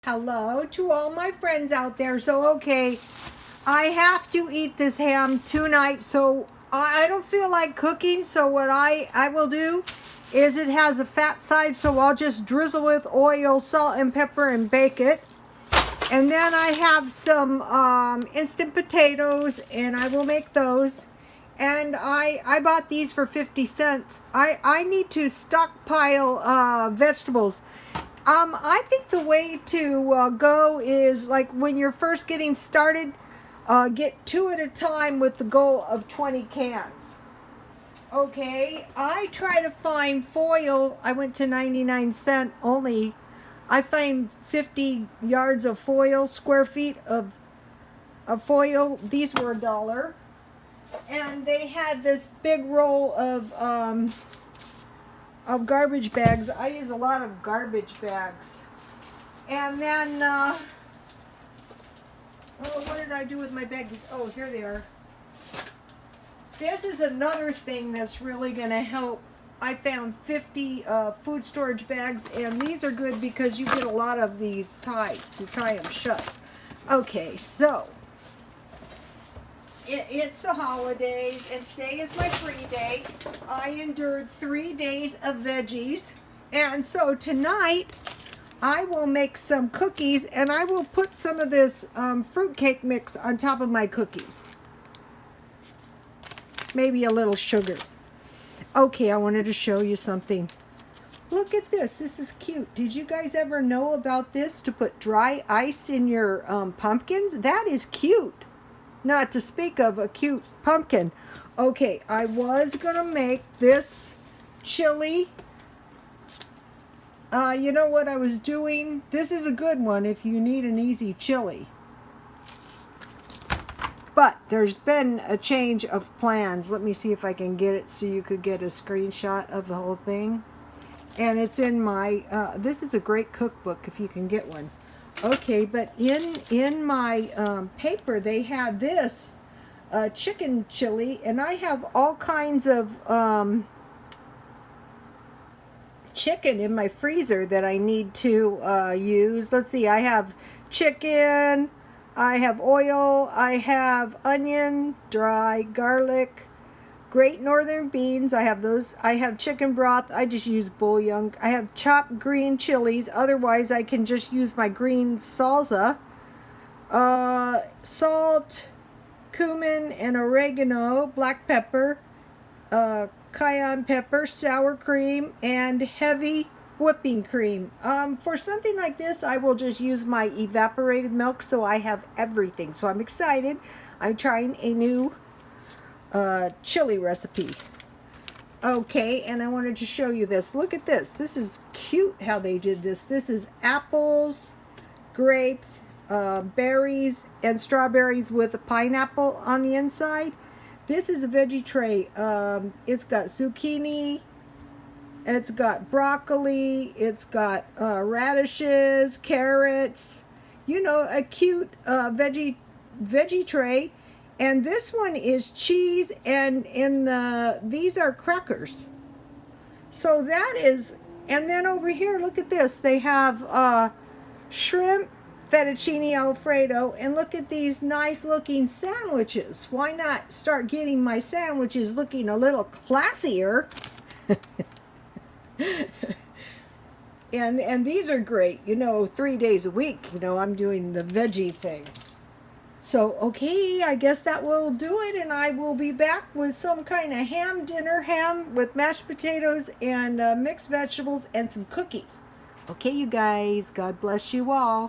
Hello to all my friends out there. So, okay, I have to eat this ham tonight, so I don't feel like cooking. So what I will do is it has a fat side, so I'll just drizzle with oil, salt, and pepper and bake it. And then I have some instant potatoes, and I will make those. And I bought these for 50 cents. I need to stockpile vegetables. I think the way to go is like when you're first getting started, get 2 at a time with the goal of 20 cans. Okay, I try to find foil. I went to 99-cent only. I find 50 yards of foil, square feet of foil. These were $1. And they had this big roll of garbage bags. I use a lot of garbage bags. And then, oh, what did I do with my baggies? Oh, here they are. This is another thing that's really going to help. I found 50 food storage bags, and these are good because you get a lot of these ties to tie them shut. Okay, so it's the holidays, and today is my free day. I endured 3 days of veggies, and so tonight I will make some cookies, and I will put some of this fruitcake mix on top of my cookies. Maybe a little sugar. Okay, I wanted to show you something. Look at this. This is cute. Did you guys ever know about this, to put dry ice in your pumpkins? That is cute. Not to speak of a cute pumpkin. Okay, I was going to make this chili. You know what I was doing? This is a good one if you need an easy chili. But there's been a change of plans. Let me see if I can get it so you could get a screenshot of the whole thing. And it's in my, this is a great cookbook if you can get one. Okay, but in my paper they had this chicken chili, and I have all kinds of chicken in my freezer that I need to use. Let's see, I have chicken, I have oil, I have onion, dry garlic, Great Northern beans. I have those. I have chicken broth. I just use bouillon. I have chopped green chilies. Otherwise, I can just use my green salsa. Salt, cumin, and oregano, black pepper, cayenne pepper, sour cream, and heavy whipping cream. For something like this, I will just use my evaporated milk, so I have everything. So I'm excited. I'm trying a new chili recipe. Okay, and I wanted to show you this. Look at this. This is cute how they did this. This is apples, grapes, berries, and strawberries with a pineapple on the inside. This is a veggie tray. It's got zucchini, it's got broccoli, it's got radishes, carrots, you know, a cute veggie tray. And this one is cheese, and these are crackers. So that is, and then over here, look at this. They have shrimp, fettuccine alfredo, and look at these nice looking sandwiches. Why not start getting my sandwiches looking a little classier? And these are great, you know, 3 days a week. You know, I'm doing the veggie thing. So, okay, I guess that will do it, and I will be back with some kind of ham dinner, ham with mashed potatoes and mixed vegetables and some cookies. Okay, you guys, God bless you all.